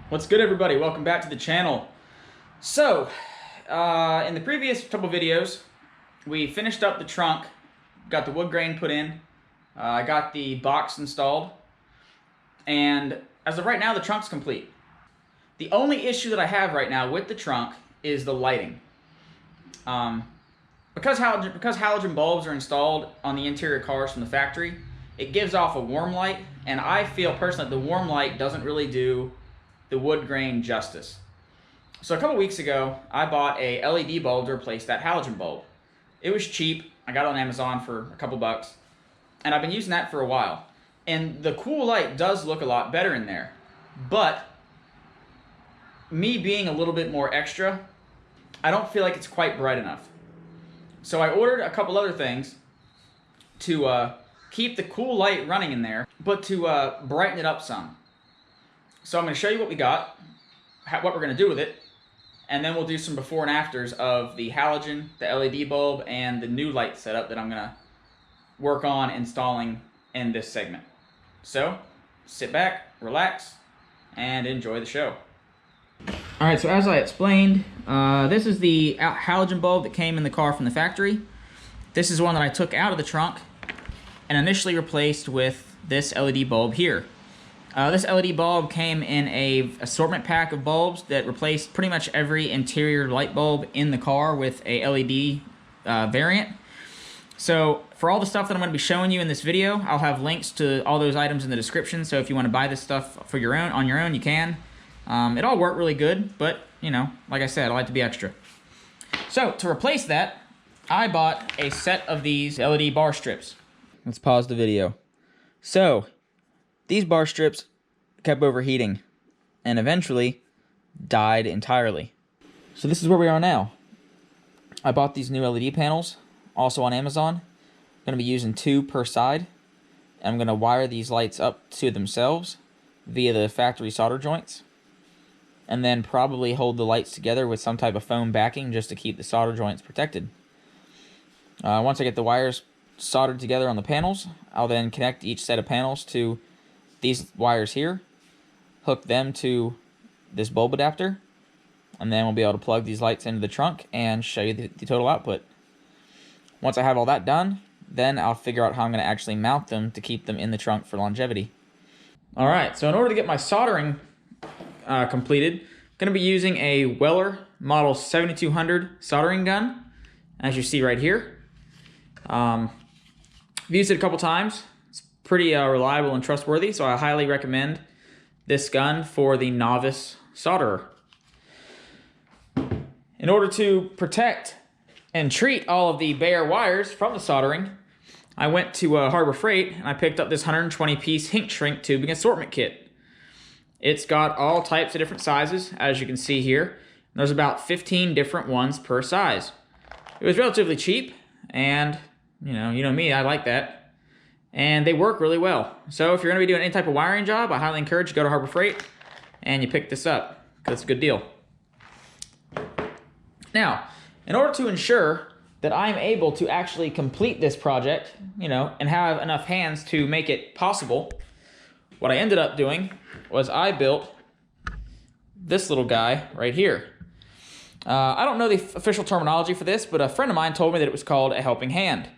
What's good, everybody? Welcome back to the channel. So, in the previous couple videos, we finished up the trunk, got the wood grain put in, I got the box installed, and as of right now, the trunk's complete. The only issue that I have right now with the trunk is the lighting. Because halogen bulbs are installed on the interior cars from the factory, it gives off a warm light, and I feel personally that the warm light doesn't really do the wood grain justice. So a couple weeks ago, I bought a LED bulb to replace that halogen bulb. It was cheap. I got it on Amazon for a couple bucks, and I've been using that for a while. And the cool light does look a lot better in there, but me being a little bit more extra, I don't feel like it's quite bright enough. So I ordered a couple other things to keep the cool light running in there, but to brighten it up some. So I'm going to show you what we got, what we're going to do with it, and then we'll do some before and afters of the halogen, the LED bulb, and the new light setup that I'm going to work on installing in this segment. So sit back, relax, and enjoy the show. Alright, so as I explained, this is the halogen bulb that came in the car from the factory. This is one that I took out of the trunk and initially replaced with this LED bulb here. This LED bulb came in an assortment pack of bulbs that replaced pretty much every interior light bulb in the car with a LED variant. So for all the stuff that I'm going to be showing you in this video, I'll have links to all those items in the description. So if you want to buy this stuff for on your own, you can. It all worked really good, but you know, like I said, I like to be extra. So to replace that, I bought a set of these LED bar strips. Let's pause the video. So these bar strips kept overheating and eventually died entirely. So this is where we are now. I bought these new LED panels, also on Amazon. I'm going to be using 2 per side. And I'm going to wire these lights up to themselves via the factory solder joints. And then probably hold the lights together with some type of foam backing just to keep the solder joints protected. Once I get the wires soldered together on the panels, I'll then connect each set of panels to these wires here, hook them to this bulb adapter, and then we'll be able to plug these lights into the trunk and show you the total output. Once I have all that done, then I'll figure out how I'm going to actually mount them to keep them in the trunk for longevity. Alright, so in order to get my soldering completed, I'm going to be using a Weller model 7200 soldering gun, as you see right here. I've used it a couple times. It's pretty reliable and trustworthy, so I highly recommend this gun for the novice solderer. In order to protect and treat all of the bare wires from the soldering, I went to Harbor Freight and I picked up this 120-piece heat shrink tubing assortment kit. It's got all types of different sizes, as you can see here. There's about 15 different ones per size. It was relatively cheap, and you know me, I like that. And they work really well. So if you're going to be doing any type of wiring job, I highly encourage you to go to Harbor Freight and you pick this up, because it's a good deal. Now, in order to ensure that I'm able to actually complete this project, and have enough hands to make it possible, what I ended up doing was I built this little guy right here. I don't know the official terminology for this, but a friend of mine told me that it was called a helping hand.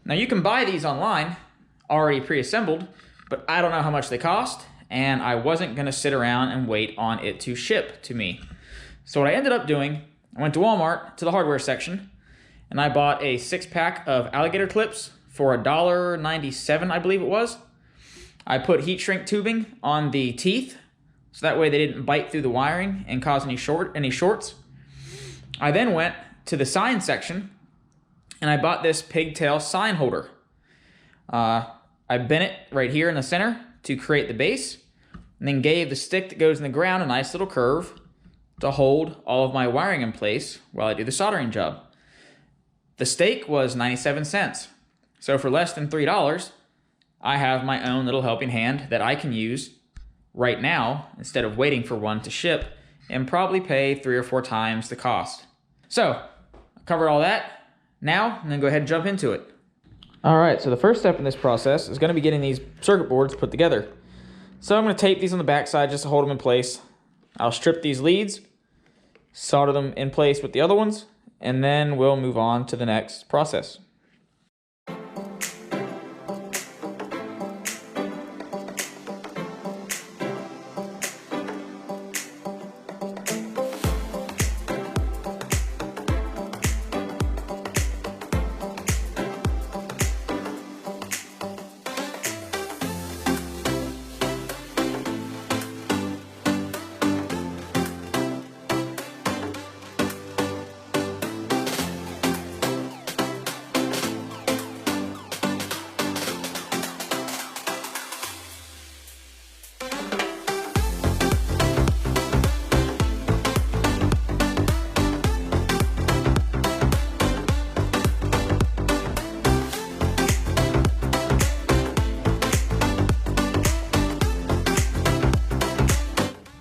Now you can buy these online, already pre-assembled, but I don't know how much they cost, and I wasn't going to sit around and wait on it to ship to me. So what I ended up doing, I went to Walmart, to the hardware section, and I bought a 6-pack of alligator clips for $1.97, I believe it was. I put heat shrink tubing on the teeth, so that way they didn't bite through the wiring and cause any shorts. I then went to the sign section, and I bought this pigtail sign holder. I bent it right here in the center to create the base, and then gave the stick that goes in the ground a nice little curve to hold all of my wiring in place while I do the soldering job. The stake was 97 cents. So for less than $3, I have my own little helping hand that I can use right now instead of waiting for one to ship, and probably pay 3 or 4 times the cost. So, I covered all that. Now, I'm going to go ahead and jump into it. Alright, so the first step in this process is going to be getting these circuit boards put together. So I'm going to tape these on the back side just to hold them in place. I'll strip these leads, solder them in place with the other ones, and then we'll move on to the next process.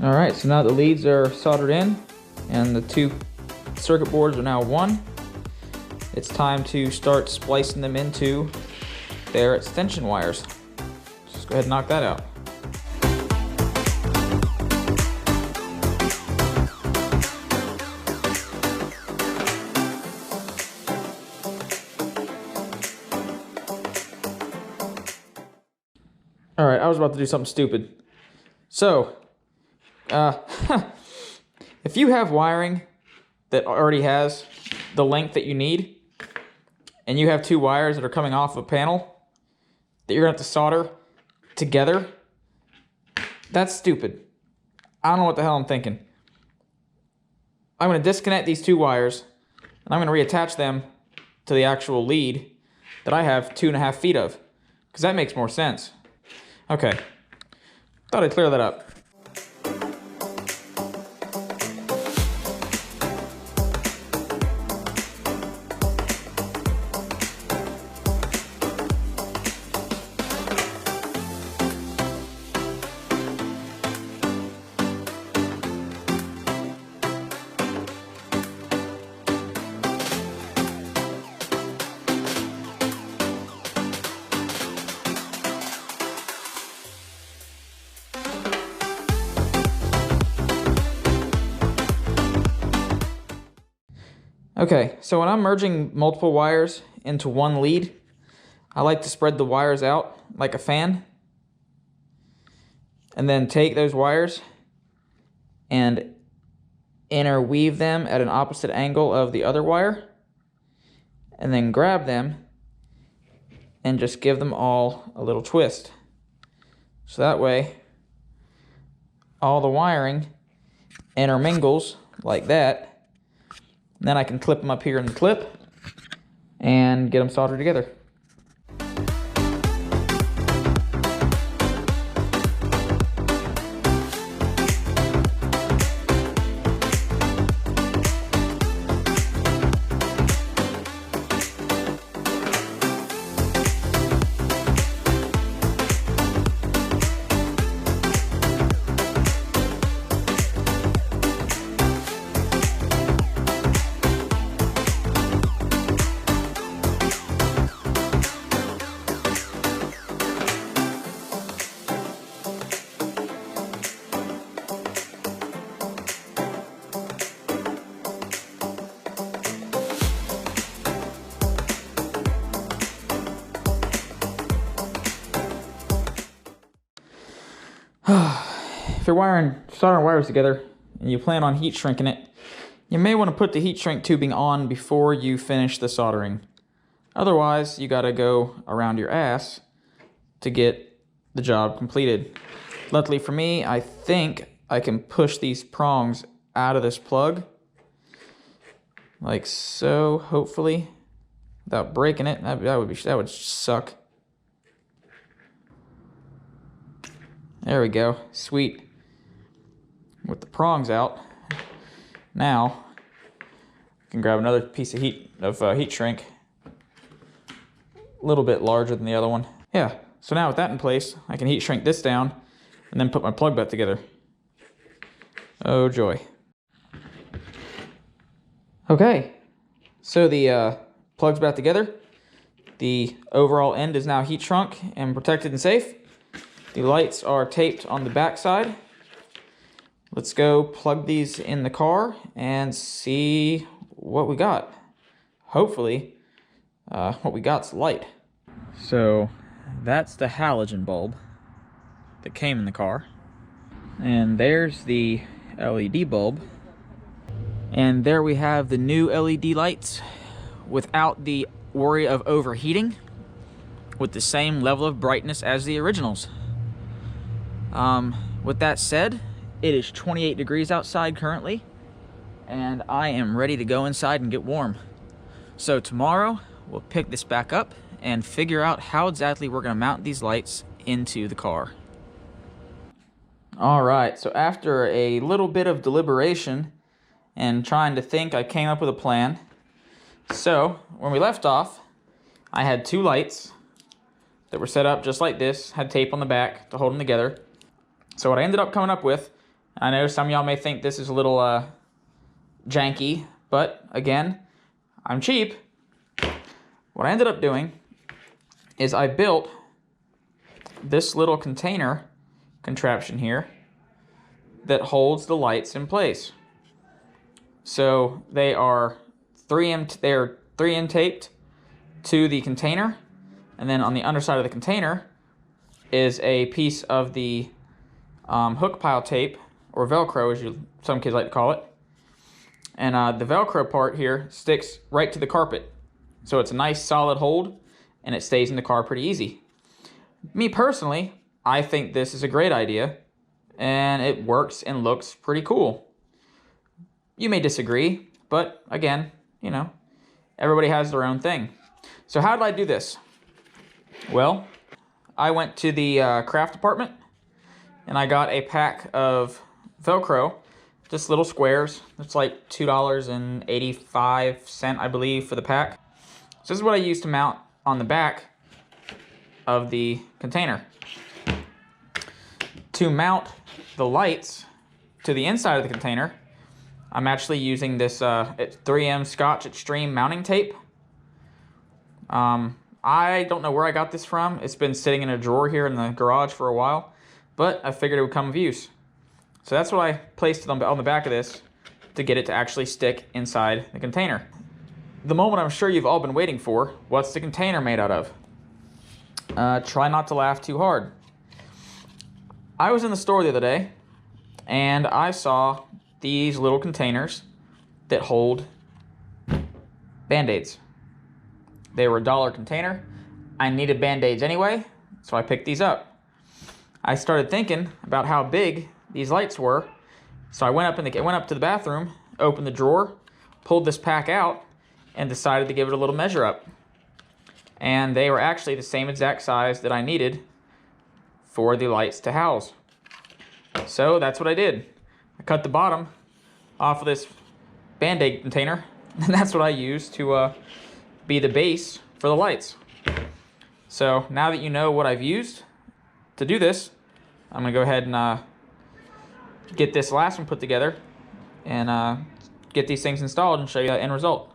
Alright, so now the leads are soldered in and the two circuit boards are now one. It's time to start splicing them into their extension wires. Just go ahead and knock that out. Alright, I was about to do something stupid. So, if you have wiring that already has the length that you need, and you have two wires that are coming off of a panel that you're going to have to solder together, that's stupid. I don't know what the hell I'm thinking. I'm going to disconnect these two wires, and I'm going to reattach them to the actual lead that I have 2.5 feet of, because that makes more sense. Okay, thought I'd clear that up. Okay, so when I'm merging multiple wires into one lead, I like to spread the wires out like a fan, and then take those wires and interweave them at an opposite angle of the other wire, and then grab them and just give them all a little twist. So that way, all the wiring intermingles like that. And then I can clip them up here in the clip and get them soldered together. If you're soldering wires together and you plan on heat shrinking it, you may want to put the heat shrink tubing on before you finish the soldering. Otherwise, you gotta go around your ass to get the job completed. Luckily for me, I think I can push these prongs out of this plug, like so, hopefully, without breaking it. That would suck. There we go, sweet. With the prongs out, now I can grab another piece of heat shrink, a little bit larger than the other one. Yeah, so now with that in place, I can heat shrink this down and then put my plug back together. Oh joy. Okay, so the plug's back together. The overall end is now heat shrunk and protected and safe. The lights are taped on the back side. let's go plug these in the car and see what we got. Hopefully, what we got's light. So that's the halogen bulb that came in the car. And there's the LED bulb. And there we have the new LED lights without the worry of overheating, with the same level of brightness as the originals. With that said, it is 28 degrees outside currently, and I am ready to go inside and get warm. So tomorrow, we'll pick this back up and figure out how exactly we're gonna mount these lights into the car. All right, so after a little bit of deliberation and trying to think, I came up with a plan. So when we left off, I had two lights that were set up just like this, had tape on the back to hold them together. So what I ended up coming up with, I know some of y'all may think this is a little janky, but again, I'm cheap. What I ended up doing is I built this little container contraption here that holds the lights in place. So they are 3M taped to the container, and then on the underside of the container is a piece of the hook pile tape, or Velcro as some kids like to call it. And the Velcro part here sticks right to the carpet. So it's a nice solid hold, and it stays in the car pretty easy. Me personally, I think this is a great idea, and it works and looks pretty cool. You may disagree, but again, you know, everybody has their own thing. So how did I do this? Well, I went to the craft department, and I got a pack of Velcro, just little squares. It's like $2.85, I believe, for the pack. So this is what I used to mount on the back of the container. To mount the lights to the inside of the container, I'm actually using this 3M Scotch Extreme mounting tape. I don't know where I got this from. It's been sitting in a drawer here in the garage for a while, but I figured it would come of use. So that's what I placed on the back of this to get it to actually stick inside the container. The moment I'm sure you've all been waiting for, what's the container made out of? Try not to laugh too hard. I was in the store the other day, and I saw these little containers that hold Band-Aids. They were a $1 container. I needed Band-Aids anyway, so I picked these up. I started thinking about how big these lights were, so I went up to the bathroom, opened the drawer, pulled this pack out, and decided to give it a little measure up. And they were actually the same exact size that I needed for the lights to house. So that's what I did. I cut the bottom off of this Band-Aid container, and that's what I used to be the base for the lights. So now that you know what I've used to do this, I'm gonna go ahead and get this last one put together and get these things installed and show you the end result.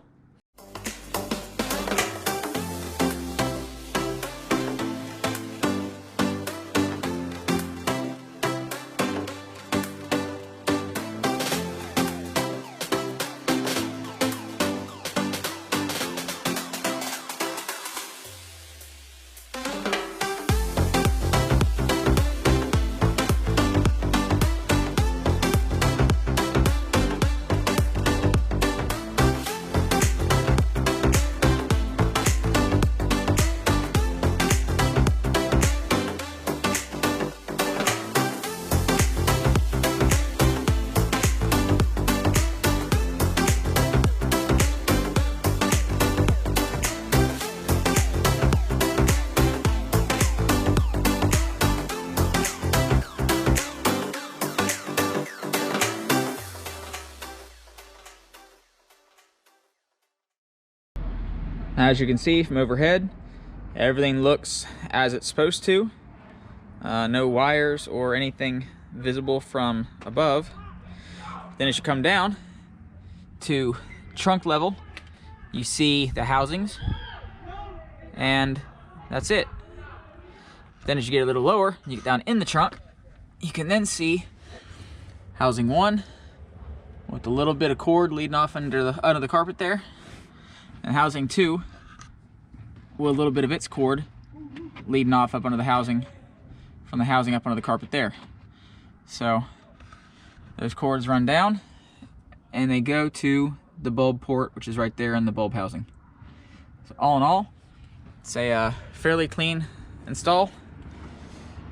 As you can see from overhead, everything looks as it's supposed to. No wires or anything visible from above. Then as you come down to trunk level, you see the housings, and that's it. Then as you get a little lower, you get down in the trunk, you can then see Housing 1 with a little bit of cord leading off under the carpet there, and housing 2 with a little bit of its cord leading off up under the housing, from the housing up under the carpet there. So those cords run down and they go to the bulb port, which is right there in the bulb housing. So all in all, it's a fairly clean install,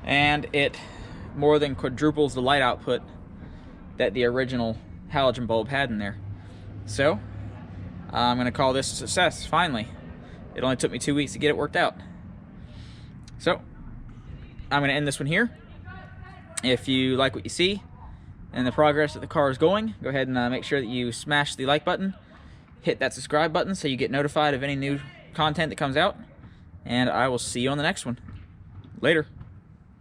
and it more than quadruples the light output that the original halogen bulb had in there. So I'm going to call this a success, finally. It only took me 2 weeks to get it worked out. So I'm going to end this one here. If you like what you see and the progress that the car is going, go ahead and make sure that you smash the like button, hit that subscribe button so you get notified of any new content that comes out, and I will see you on the next one. Later.